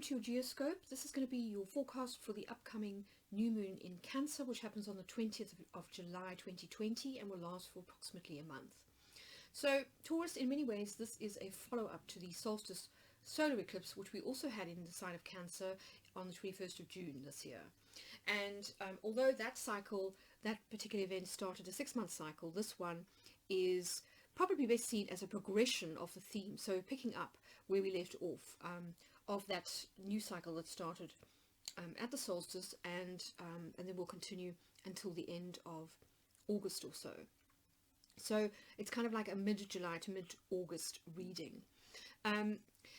to your geoscope. This is going to be your forecast for the upcoming new moon in Cancer, which happens on the 20th of July 2020 and will last for approximately a month. So Taurus, in many ways, this is a follow-up to the solstice solar eclipse, which we also had in the sign of Cancer on the 21st of June this year. And although that cycle, that particular event started a 6-month cycle, this one is probably best seen as a progression of the theme. So picking up where we left off of that new cycle that started at the solstice, and then will continue until the end of August or so. So it's kind of like a mid-July to mid-August reading.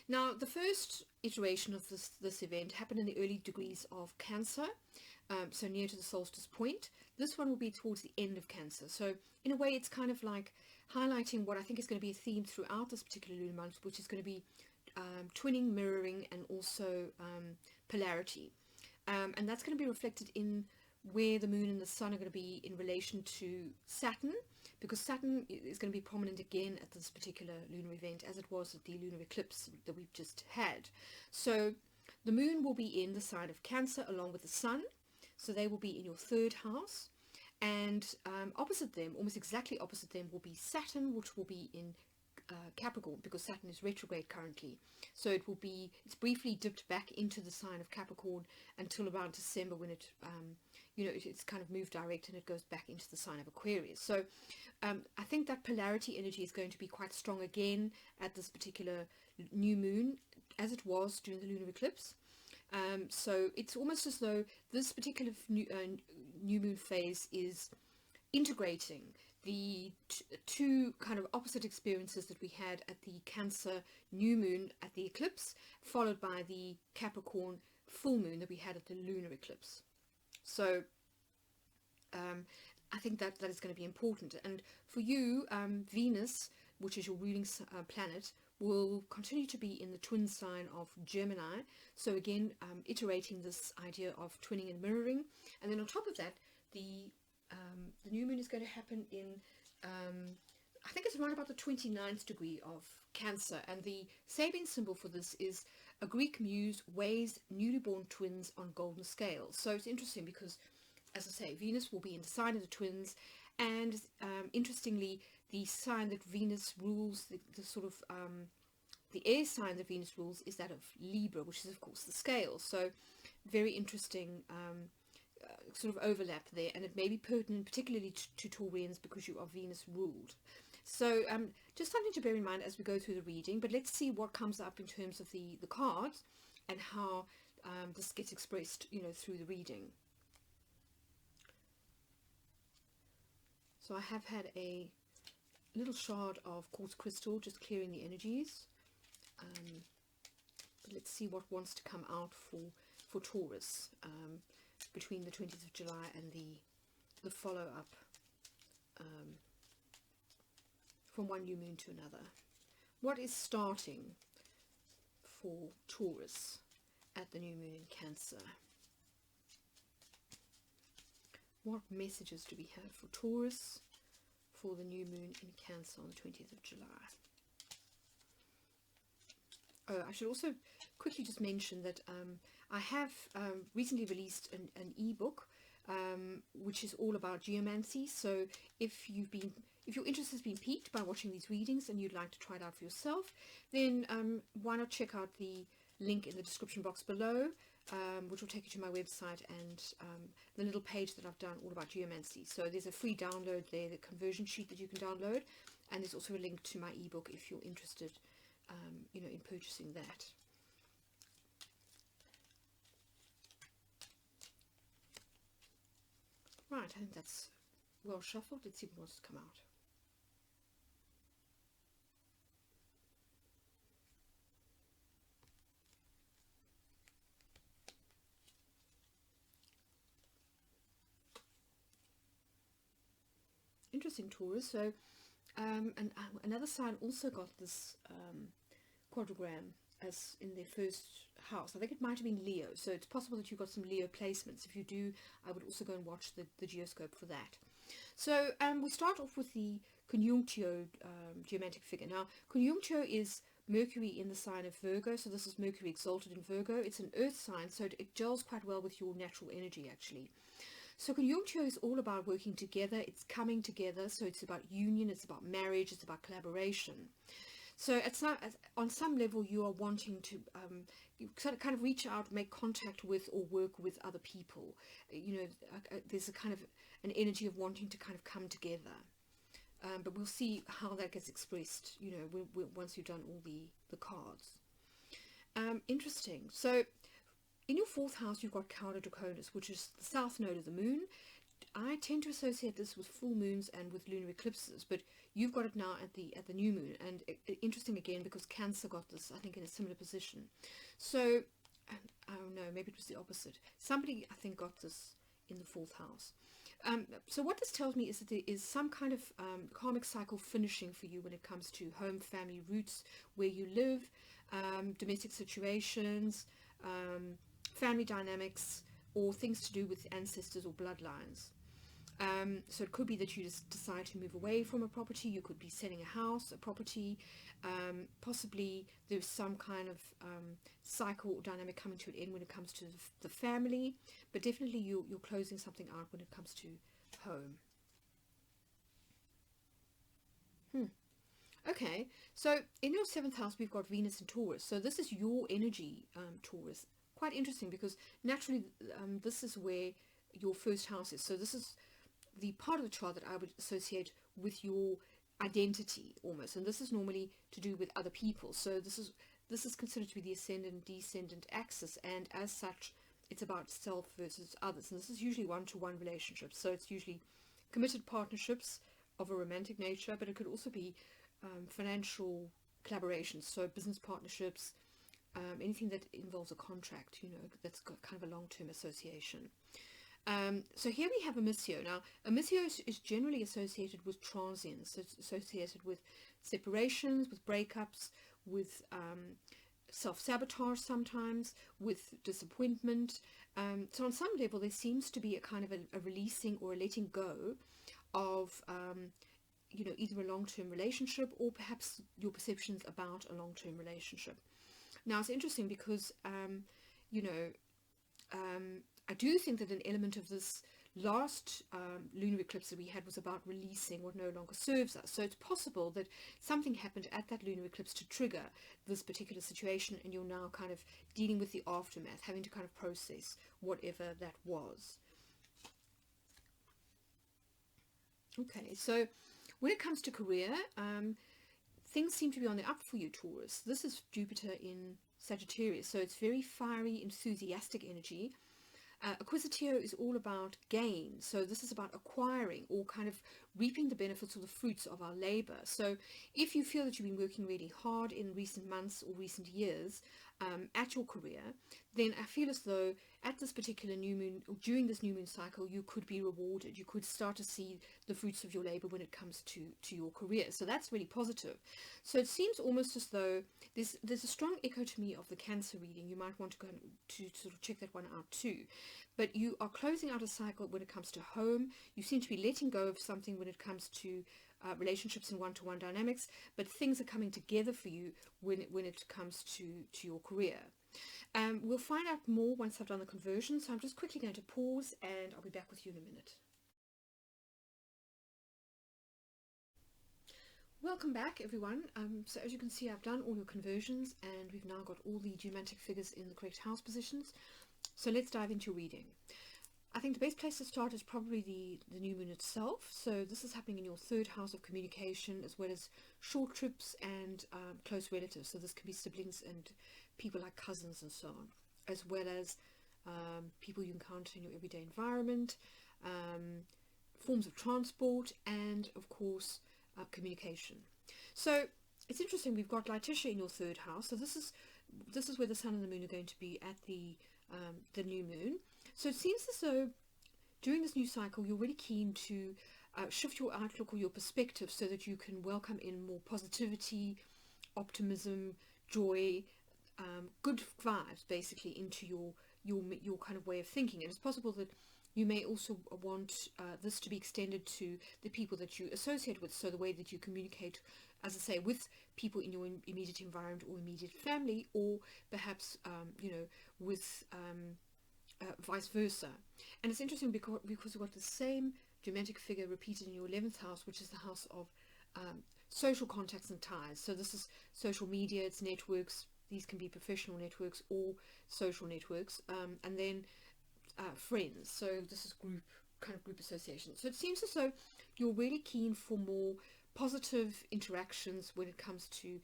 Now, the first iteration of this event happened in the early degrees of Cancer, so near to the solstice point. This one will be towards the end of Cancer. So in a way, it's kind of like highlighting what I think is going to be a theme throughout this particular lunar month, which is going to be twinning, mirroring, and also polarity. And that's going to be reflected in where the moon and the sun are going to be in relation to Saturn, because Saturn is going to be prominent again at this particular lunar event, as it was at the lunar eclipse that we've just had. So the moon will be in the sign of Cancer along with the sun, so they will be in your 3rd house, and opposite them, almost exactly opposite them, will be Saturn, which will be in Capricorn, because Saturn is retrograde currently. So it's briefly dipped back into the sign of Capricorn until around December, when it it's kind of moved direct and it goes back into the sign of Aquarius. So I think that polarity energy is going to be quite strong again at this particular new moon, as it was during the lunar eclipse. So it's almost as though this particular new moon phase is integrating the two kind of opposite experiences that we had at the Cancer new moon at the eclipse, followed by the Capricorn full moon that we had at the lunar eclipse. So I think that is going to be important. And for you, Venus, which is your ruling planet, will continue to be in the twin sign of Gemini. So again, iterating this idea of twinning and mirroring. And then on top of that, the new moon is going to happen in, I think it's around about the 29th degree of Cancer. And the Sabian symbol for this is a Greek muse weighs newly born twins on golden scales. So it's interesting because, as I say, Venus will be in the sign of the twins. And interestingly, the sign that Venus rules, the sort of the air sign that Venus rules, is that of Libra, which is of course the scale. So very interesting sort of overlap there, and it may be pertinent particularly to Taurians because you are Venus ruled. So just something to bear in mind as we go through the reading. But let's see what comes up in terms of the cards and how this gets expressed, through the reading. So I have had a little shard of quartz crystal just clearing the energies. But let's see what wants to come out for Taurus between the 20th of July and the follow-up from one new moon to another. What is starting for Taurus at the new moon in Cancer? What messages do we have for Taurus for the new moon in Cancer on the 20th of July? Oh, I should also quickly just mention that I have recently released an ebook which is all about geomancy. So if your interest has been piqued by watching these readings and you'd like to try it out for yourself, then why not check out the link in the description box below, which will take you to my website and the little page that I've done all about geomancy. So there's a free download there, the conversion sheet that you can download, and there's also a link to my ebook if you're interested in purchasing that. Right, I think that's well shuffled. Let's see what wants to come out. Interesting, Taurus. So and another sign also got this quadrogram as in their first house. I think it might have been Leo, so it's possible that you've got some Leo placements. If you do, I would also go and watch the geoscope for that. So we start off with the conjunctio geomantic figure. Now, conjunctio is Mercury in the sign of Virgo, so this is Mercury exalted in Virgo. It's an earth sign, so it gels quite well with your natural energy actually. So conjunctio is all about working together, it's coming together, so it's about union, it's about marriage, it's about collaboration. So on some level you are wanting to you kind of reach out, make contact with or work with other people. There's a kind of an energy of wanting to kind of come together. But we'll see how that gets expressed, once you've done all the cards. Interesting. So in your fourth house, you've got Cauda Draconis, which is the south node of the moon. I tend to associate this with full moons and with lunar eclipses, but you've got it now at the new moon. And interesting again, because Cancer got this, I think, in a similar position. So, I don't know, maybe it was the opposite. Somebody, I think, got this in the fourth house. So what this tells me is that there is some kind of karmic cycle finishing for you when it comes to home, family, roots, where you live, domestic situations, family dynamics, or things to do with ancestors or bloodlines. So it could be that you just decide to move away from a property. You could be selling a house, a property. Possibly there's some kind of cycle or dynamic coming to an end when it comes to the family, but definitely you're closing something out when it comes to home. Okay, so in your seventh house we've got Venus and Taurus. So this is your energy, Taurus. Quite interesting, because naturally this is where your first house is. So this is the part of the chart that I would associate with your identity almost, and this is normally to do with other people. So this is considered to be the ascendant descendant axis, and as such it's about self versus others, and this is usually one-to-one relationships. So it's usually committed partnerships of a romantic nature, but it could also be financial collaborations, so business partnerships, anything that involves a contract, that's got kind of a long-term association. So here we have Amisio. Now, Amisio is generally associated with transience. It's associated with separations, with breakups, with self-sabotage sometimes, with disappointment. So on some level, there seems to be a kind of a releasing or a letting go of, either a long-term relationship or perhaps your perceptions about a long-term relationship. Now, it's interesting because, I do think that an element of this last lunar eclipse that we had was about releasing what no longer serves us. So it's possible that something happened at that lunar eclipse to trigger this particular situation, and you're now kind of dealing with the aftermath, having to kind of process whatever that was. Okay, so when it comes to career, things seem to be on the up for you, Taurus. This is Jupiter in Sagittarius, so it's very fiery, enthusiastic energy. Acquisitio is all about gain, so this is about acquiring or kind of reaping the benefits or the fruits of our labor. So if you feel that you've been working really hard in recent months or recent years at your career, then I feel as though at this particular new moon, or during this new moon cycle, you could be rewarded. You could start to see the fruits of your labor when it comes to your career. So that's really positive. So it seems almost as though there's a strong echo to me of the Cancer reading. You might want to go to sort of check that one out too. But you are closing out a cycle when it comes to home. You seem to be letting go of something when it comes to relationships and one-to-one dynamics, but things are coming together for you when it comes to your career. We'll find out more once I've done the conversion, so I'm just quickly going to pause and I'll be back with you in a minute. Welcome back, everyone. So as you can see, I've done all your conversions and we've now got all the geomantic figures in the correct house positions. So let's dive into reading. I think the best place to start is probably the new moon itself. So this is happening in your third house of communication, as well as short trips and close relatives. So this can be siblings and people like cousins and so on, as well as people you encounter in your everyday environment, forms of transport, and of course communication. So it's interesting, we've got Laitisha in your third house. So this is where the sun and the moon are going to be at the new moon. So it seems as though during this new cycle you're really keen to shift your outlook or your perspective so that you can welcome in more positivity, optimism, joy, good vibes basically into your kind of way of thinking. And it's possible that you may also want this to be extended to the people that you associate with. So the way that you communicate, as I say, with people in your immediate environment or immediate family, or perhaps, with vice versa. And it's interesting because we've got the same geomantic figure repeated in your 11th house, which is the house of social contacts and ties. So this is social media, it's networks. These can be professional networks or social networks, and then friends. So this is group association. So it seems as though you're really keen for more positive interactions when it comes to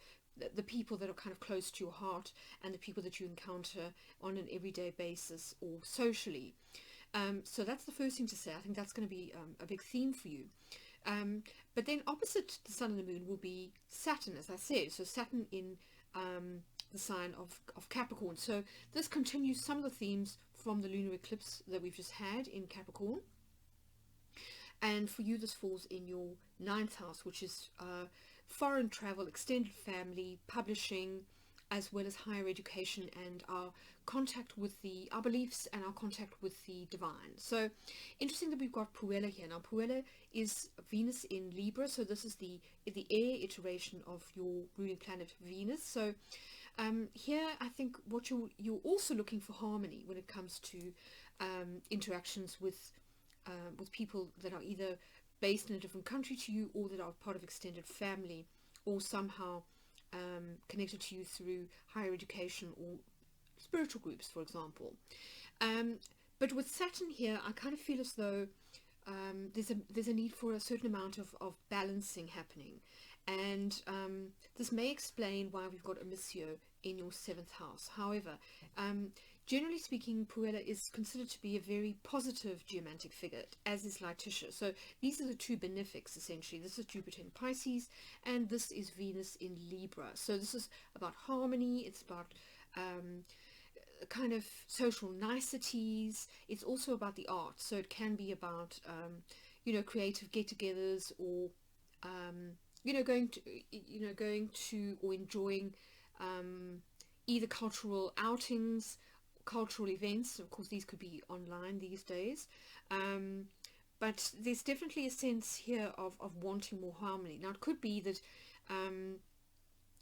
the people that are kind of close to your heart and the people that you encounter on an everyday basis or socially. So that's the first thing to say. I think that's going to be a big theme for you. But then opposite the Sun and the Moon will be Saturn, as I said. So Saturn in the sign of Capricorn. So this continues some of the themes from the lunar eclipse that we've just had in Capricorn. And for you, this falls in your 9th house, which is foreign travel, extended family, publishing, as well as higher education and our contact with our beliefs and our contact with the divine. So interesting that we've got Puella here. Now Puella is Venus in Libra, so this is the air iteration of your ruling planet Venus. So here I think what you're also looking for harmony when it comes to interactions with people that are either based in a different country to you, or that are part of extended family, or somehow connected to you through higher education or spiritual groups, for example. But with Saturn here, I kind of feel as though there's a need for a certain amount of balancing happening, and this may explain why we've got a Missio in your 7th house. However, generally speaking, Puella is considered to be a very positive geomantic figure, as is Letitia. So these are the two benefics, essentially. This is Jupiter in Pisces, and this is Venus in Libra. So this is about harmony, it's about kind of social niceties. It's also about the arts. So it can be about, creative get-togethers, or, going to or enjoying either cultural outings, cultural events. Of course, these could be online these days, but there's definitely a sense here of wanting more harmony. Now it could be that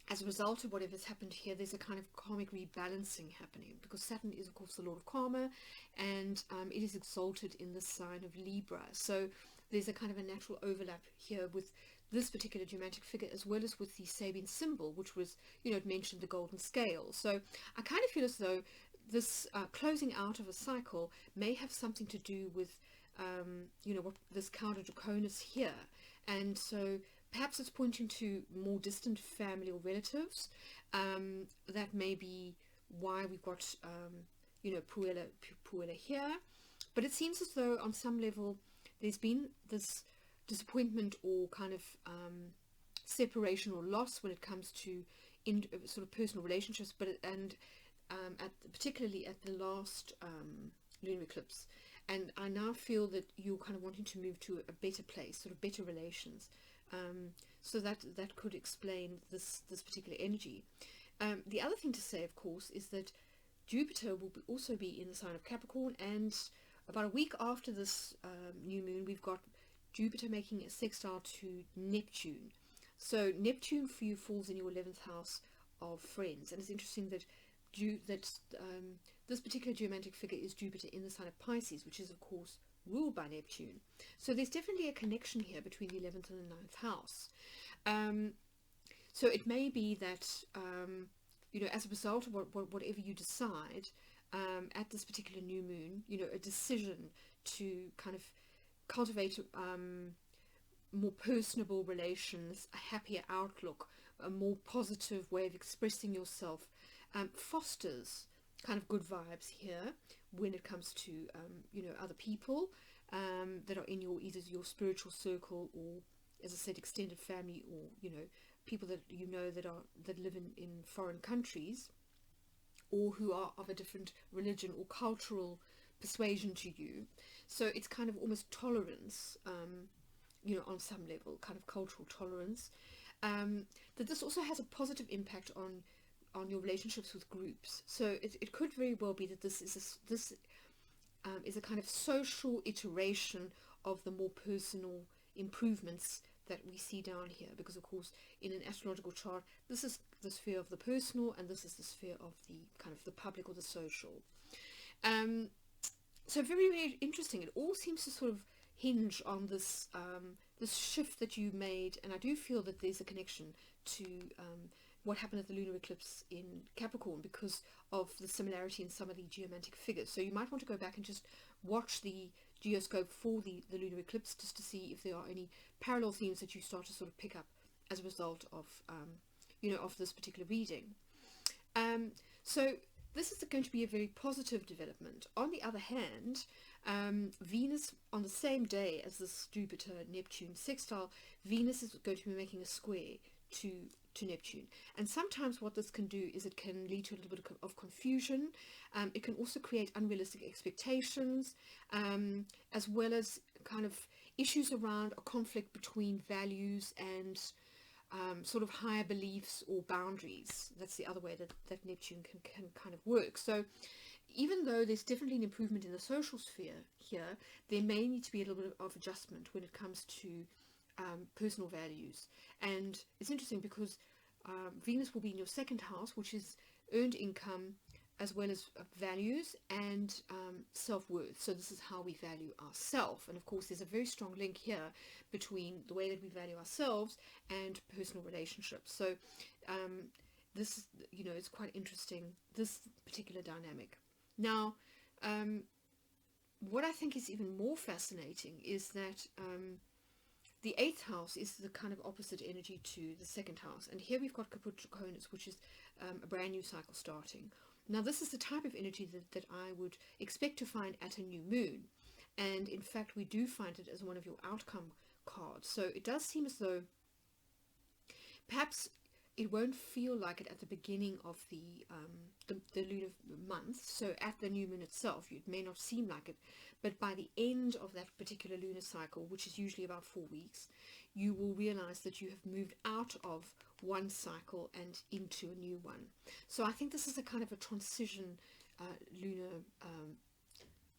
as a result of whatever's happened here, there's a kind of karmic rebalancing happening, because Saturn is of course the lord of karma, and it is exalted in the sign of Libra. So there's a kind of a natural overlap here with this particular geomantic figure, as well as with the Sabian symbol, which was, it mentioned the golden scale. So I kind of feel as though this closing out of a cycle may have something to do with, what this counter draconis here. And so perhaps it's pointing to more distant family or relatives. That may be why we've got, Puella here. But it seems as though on some level there's been this disappointment or kind of separation or loss when it comes to sort of personal relationships, particularly at the last lunar eclipse. And I now feel that you're kind of wanting to move to a better place, sort of better relations. So that could explain this particular energy. The other thing to say, of course, is that Jupiter will also be in the sign of Capricorn, and about a week after this new moon, we've got Jupiter making a sextile to Neptune. So Neptune for you falls in your 11th house of friends, and it's interesting that this particular geomantic figure is Jupiter in the sign of Pisces, which is of course ruled by Neptune. So there's definitely a connection here between the 11th and the 9th house. So it may be that as a result of whatever you decide at this particular new moon, a decision to kind of cultivate more personable relations, a happier outlook, a more positive way of expressing yourself, fosters kind of good vibes here when it comes to other people that are in either your spiritual circle, or, as I said, extended family, or people that that live in foreign countries, or who are of a different religion or cultural persuasion to you. So it's kind of almost tolerance, on some level, kind of cultural tolerance. That this also has a positive impact on your relationships with groups. So it could very well be that this is a kind of social iteration of the more personal improvements that we see down here, because of course in an astrological chart this is the sphere of the personal and this is the sphere of the kind of the public or the social. So very, very interesting. It all seems to sort of hinge on this this shift that you made, and I do feel that there's a connection to what happened at the lunar eclipse in Capricorn because of the similarity in some of the geomantic figures. So you might want to go back and just watch the geoscope for the lunar eclipse, just to see if there are any parallel themes that you start to sort of pick up as a result of of this particular reading. So this is going to be a very positive development. On the other hand, Venus, on the same day as this Jupiter-Neptune sextile, Venus is going to be making a square to Neptune. And sometimes what this can do is it can lead to a little bit of confusion. It can also create unrealistic expectations, as well as kind of issues around a conflict between values and sort of higher beliefs or boundaries. That's the other way that Neptune can kind of work. So even though there's definitely an improvement in the social sphere here, there may need to be a little bit of adjustment when it comes to personal values. And it's interesting because Venus will be in your second house, which is earned income as well as values and self-worth. So this is how we value ourselves. And of course there's a very strong link here between the way that we value ourselves and personal relationships. So this, it's quite interesting, this particular dynamic. Now, what I think is even more fascinating is that the 8th house is the kind of opposite energy to the 2nd house. And here we've got completeness, which is a brand new cycle starting. Now, this is the type of energy that I would expect to find at a new moon. And in fact, we do find it as one of your outcome cards. So it does seem as though perhaps it won't feel like it at the beginning of the lunar month. So at the new moon itself, it may not seem like it. But by the end of that particular lunar cycle, which is usually about 4 weeks, you will realize that you have moved out of one cycle and into a new one. So I think this is a kind of a transition lunar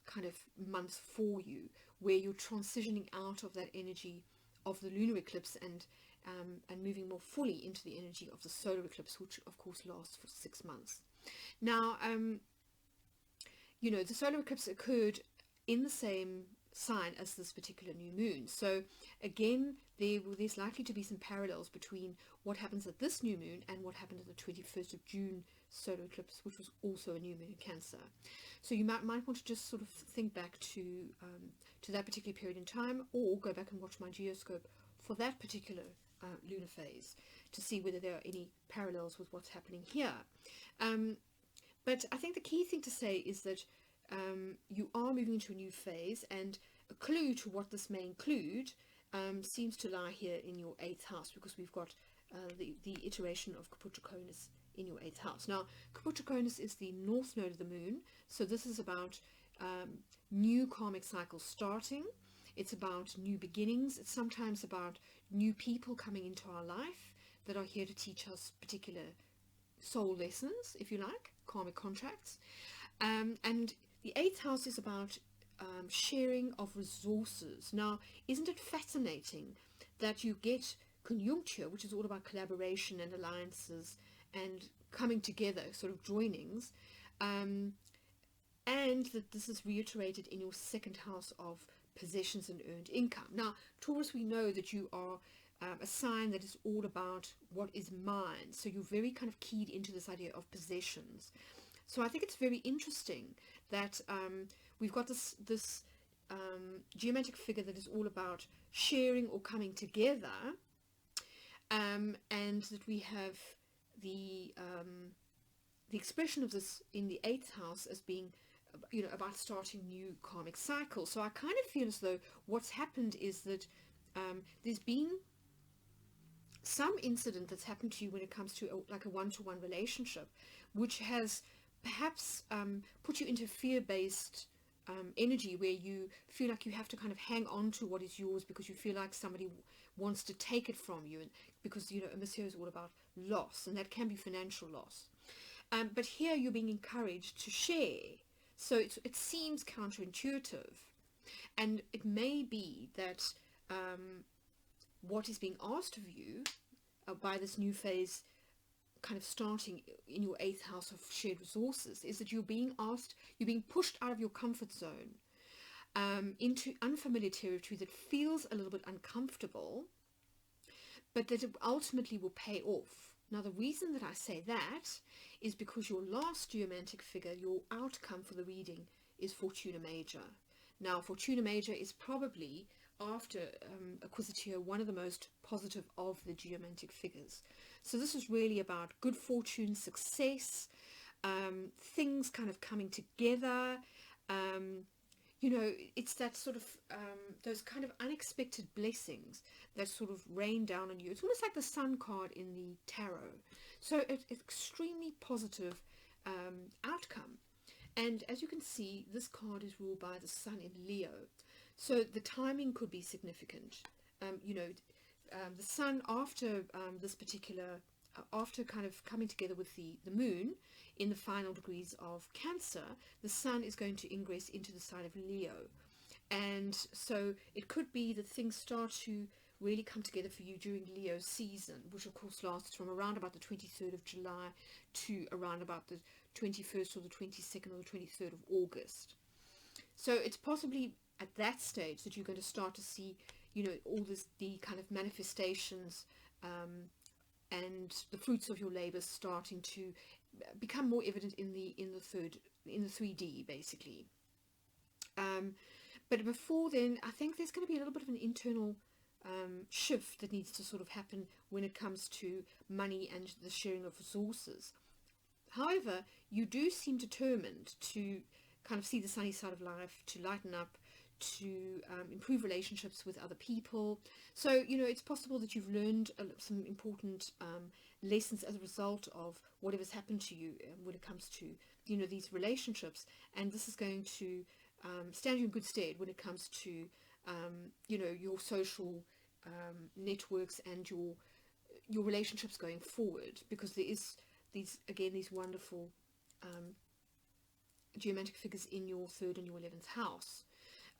kind of month for you, where you're transitioning out of that energy of the lunar eclipse and moving more fully into the energy of the solar eclipse, which of course lasts for 6 months. Now, the solar eclipse occurred in the same sign as this particular new moon. So again, there's likely to be some parallels between what happens at this new moon and what happened at the 21st of June solar eclipse, which was also a new moon in Cancer. So you might want to just sort of think back to that particular period in time, or go back and watch my geoscope for that particular lunar phase to see whether there are any parallels with what's happening here. But I think the key thing to say is that you are moving into a new phase, and a clue to what this may include seems to lie here in your 8th house, because we've got the iteration of Capricornus in your 8th house. Now, Capricornus is the north node of the moon, so this is about new karmic cycles starting. It's about new beginnings. It's sometimes about new people coming into our life that are here to teach us particular soul lessons, if you like, karmic contracts. And the 8th house is about sharing of resources. Now, isn't it fascinating that you get conjuncture, which is all about collaboration and alliances and coming together, sort of joinings, and that this is reiterated in your 2nd house of possessions and earned income. Now, Taurus, we know that you are a sign that is all about what is mine. So you're very kind of keyed into this idea of possessions. So I think it's very interesting that we've got this geometric figure that is all about sharing or coming together, and that we have the expression of this in the 8th house as being about starting new karmic cycles. So I kind of feel as though what's happened is that there's been some incident that's happened to you when it comes to a one-to-one relationship, which has perhaps put you into fear-based energy, where you feel like you have to kind of hang on to what is yours because you feel like somebody wants to take it from you, and because Messier is all about loss, and that can be financial loss. But here you're being encouraged to share. So it seems counterintuitive, and it may be that what is being asked of you by this new phase kind of starting in your 8th house of shared resources is that you're being pushed out of your comfort zone into unfamiliar territory that feels a little bit uncomfortable, but that it ultimately will pay off. Now, the reason that I say that is because your last geomantic figure, your outcome for the reading, is Fortuna Major. Now, Fortuna Major is probably, after Acquisitio, one of the most positive of the geomantic figures. So this is really about good fortune, success, things kind of coming together. You know, it's that sort of, those kind of unexpected blessings that sort of rain down on you. It's almost like the Sun card in the tarot. So it's extremely positive outcome. And as you can see, this card is ruled by the Sun in Leo. So the timing could be significant. You know, the Sun, after this particular, after kind of coming together with the Moon in the final degrees of Cancer, the Sun is going to ingress into the sign of Leo. And so it could be that things start to really come together for you during Leo season, which of course lasts from around about the 23rd of July to around about the 21st or the 22nd or the 23rd of August. So it's possibly at that stage that you're going to start to see, you know, all the kind of manifestations and the fruits of your labor starting to become more evident in the 3D basically. But before then, I think there's going to be a little bit of an internal shift that needs to sort of happen when it comes to money and the sharing of resources. However, you do seem determined to kind of see the sunny side of life, to lighten up, to improve relationships with other people. So, you know, it's possible that you've learned some important lessons as a result of whatever's happened to you when it comes to, you know, these relationships, and this is going to stand you in good stead when it comes to, you know, your social networks and your relationships going forward, because there is these wonderful geomantic figures in your 3rd and your 11th house.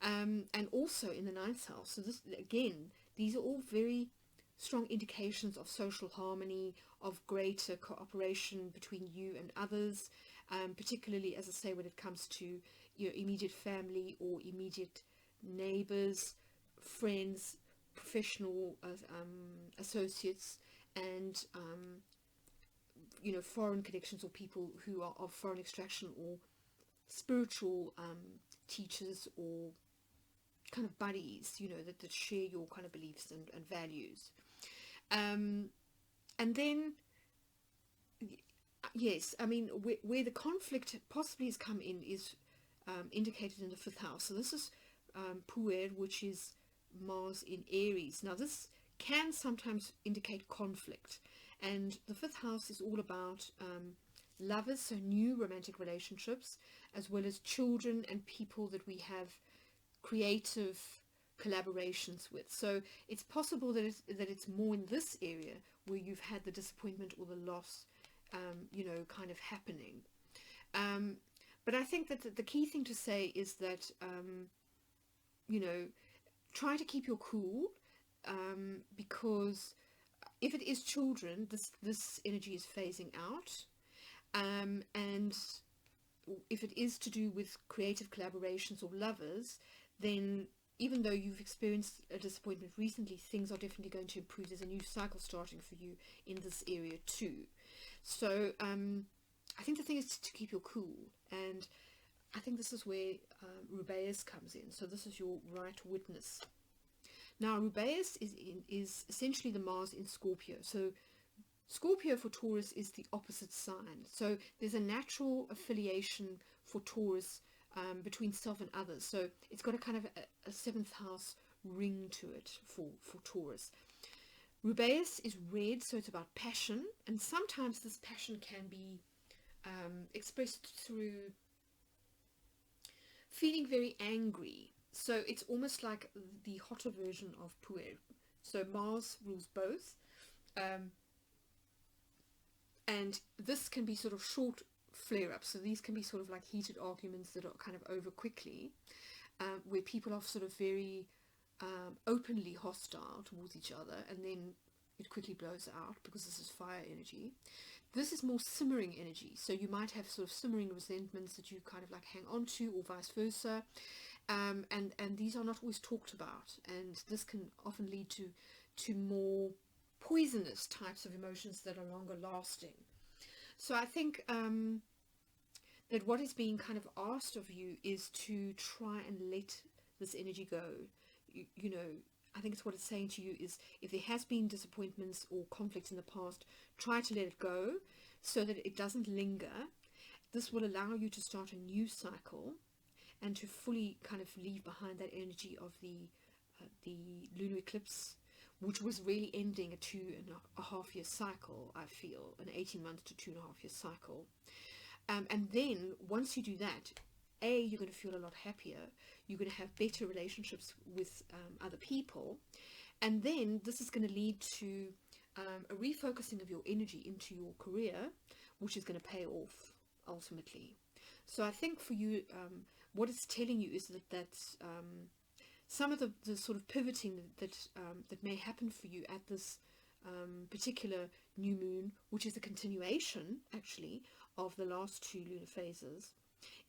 And also in the 9th house. So this, again, these are all very strong indications of social harmony, of greater cooperation between you and others, particularly, as I say, when it comes to your immediate family or immediate neighbors, friends, professional associates, and you know, foreign connections or people who are of foreign extraction, or spiritual teachers, or kind of buddies, you know, that share your kind of beliefs and values. And then, yes, I mean, where the conflict possibly has come in is indicated in the 5th house. So this is Puer, which is Mars in Aries. Now this can sometimes indicate conflict, and the 5th house is all about lovers, so new romantic relationships, as well as children and people that we have creative collaborations with. So it's possible that it's more in this area where you've had the disappointment or the loss, you know, kind of happening. But I think that the key thing to say is that, you know, try to keep your cool, because if it is children, this energy is phasing out, and if it is to do with creative collaborations or lovers, then even though you've experienced a disappointment recently, things are definitely going to improve. There's a new cycle starting for you in this area too. So I think the thing is to keep your cool, and I think this is where Rubeus comes in. So this is your right witness. Now Rubeus is essentially the Mars in Scorpio. So Scorpio for Taurus is the opposite sign. So there's a natural affiliation for Taurus between self and others. So it's got a kind of a 7th house ring to it for Taurus. Rubeus is red, so it's about passion, and sometimes this passion can be expressed through feeling very angry. So it's almost like the hotter version of Puer. So Mars rules both, and this can be sort of short flare-ups. So these can be sort of like heated arguments that are kind of over quickly, where people are sort of very openly hostile towards each other, and then it quickly blows out because this is fire energy. This is more simmering energy, so you might have sort of simmering resentments that you kind of like hang on to, or vice versa, and these are not always talked about, and this can often lead to more poisonous types of emotions that are longer lasting. So I think that what is being kind of asked of you is to try and let this energy go. You know, I think it's what it's saying to you is, if there has been disappointments or conflicts in the past, try to let it go so that it doesn't linger. This will allow you to start a new cycle and to fully kind of leave behind that energy of the lunar eclipse, which was really ending a 2.5 year cycle, I feel, an 18-month to 2.5 year cycle. And then once you do that, you're going to feel a lot happier. You're going to have better relationships with other people. And then this is going to lead to a refocusing of your energy into your career, which is going to pay off ultimately. So I think for you, what it's telling you is that some of the sort of pivoting that may happen for you at this particular new moon, which is a continuation actually of the last 2 lunar phases,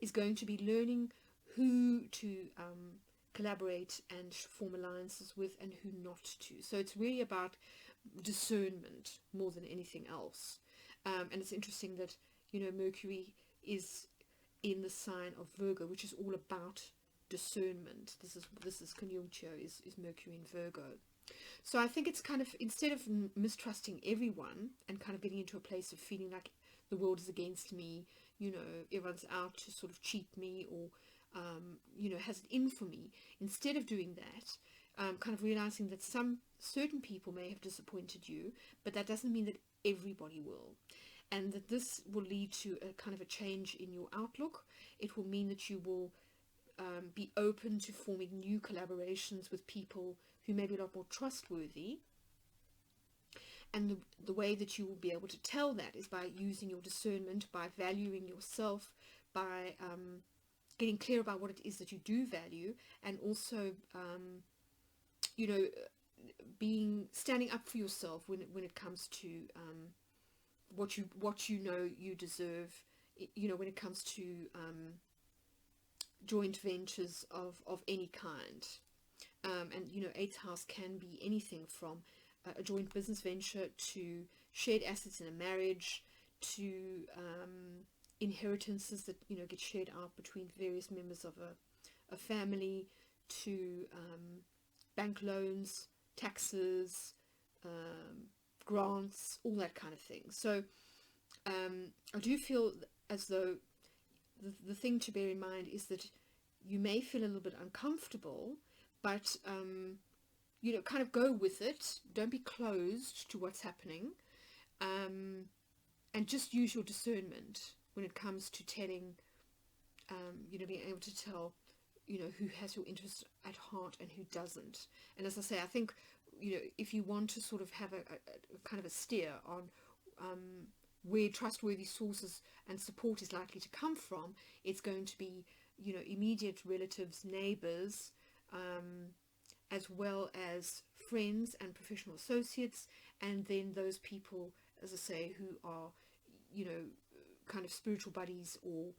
is going to be learning who to collaborate and form alliances with and who not to. So it's really about discernment more than anything else. And it's interesting that, you know, Mercury is in the sign of Virgo, which is all about discernment. This is conjuncture is Mercury in Virgo. So I think it's kind of, instead of mistrusting everyone and kind of getting into a place of feeling like the world is against me, you know, everyone's out to sort of cheat me, or you know, has it in for me, instead of doing that, kind of realizing that certain people may have disappointed you, but that doesn't mean that everybody will, and that this will lead to a kind of a change in your outlook. It will mean that you will be open to forming new collaborations with people who may be a lot more trustworthy. And the way that you will be able to tell that is by using your discernment, by valuing yourself, by getting clear about what it is that you do value, and also, you know, standing up for yourself when it comes to what you know you deserve. You know, when it comes to joint ventures of any kind, and you know, 8th house can be anything from a joint business venture to shared assets in a marriage, to inheritances that, you know, get shared out between various members of a family, to bank loans, taxes, grants, all that kind of thing. So I do feel as though the thing to bear in mind is that you may feel a little bit uncomfortable, but you know, kind of go with it. Don't be closed to what's happening, and just use your discernment when it comes to telling, you know, being able to tell, you know, who has your interest at heart and who doesn't. And as I say, I think, you know, if you want to sort of have a kind of a steer on where trustworthy sources and support is likely to come from, it's going to be, you know, immediate relatives, neighbors, as well as friends and professional associates, and then those people, as I say, who are, you know, kind of spiritual buddies or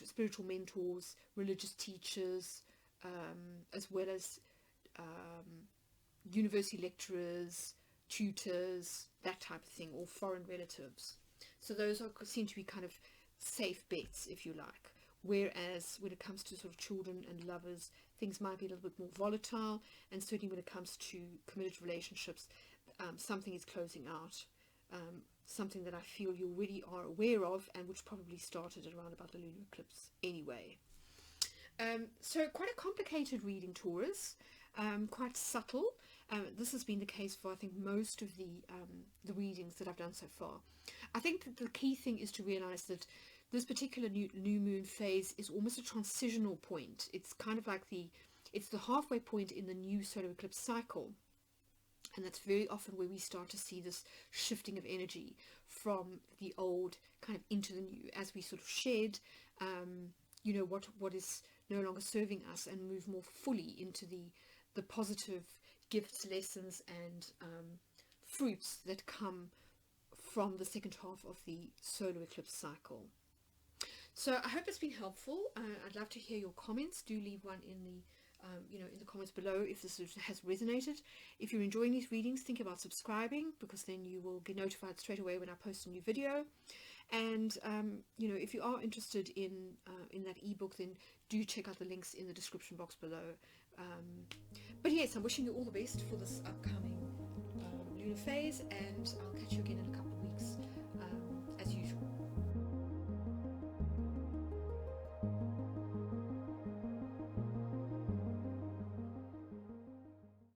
spiritual mentors, religious teachers, as well as university lecturers, tutors, that type of thing, or foreign relatives. So those seem to be kind of safe bets, if you like. Whereas when it comes to sort of children and lovers, things might be a little bit more volatile, and certainly when it comes to committed relationships, something is closing out, something that I feel you already are aware of, and which probably started around about the lunar eclipse anyway. So quite a complicated reading, Taurus, quite subtle. This has been the case for, I think, most of the readings that I've done so far. I think that the key thing is to realize that this particular new moon phase is almost a transitional point. It's kind of like it's the halfway point in the new solar eclipse cycle. And that's very often where we start to see this shifting of energy from the old kind of into the new, as we sort of shed, you know, what is no longer serving us, and move more fully into the positive gifts, lessons, and fruits that come from the second half of the solar eclipse cycle. So I hope it's been helpful. I'd love to hear your comments. Do leave one in the you know, in the comments below if this has resonated. If you're enjoying these readings, think about subscribing, because then you will get notified straight away when I post a new video. And you know, if you are interested in that ebook, then do check out the links in the description box below. But yes, I'm wishing you all the best for this upcoming lunar phase, and I'll catch you again in a couple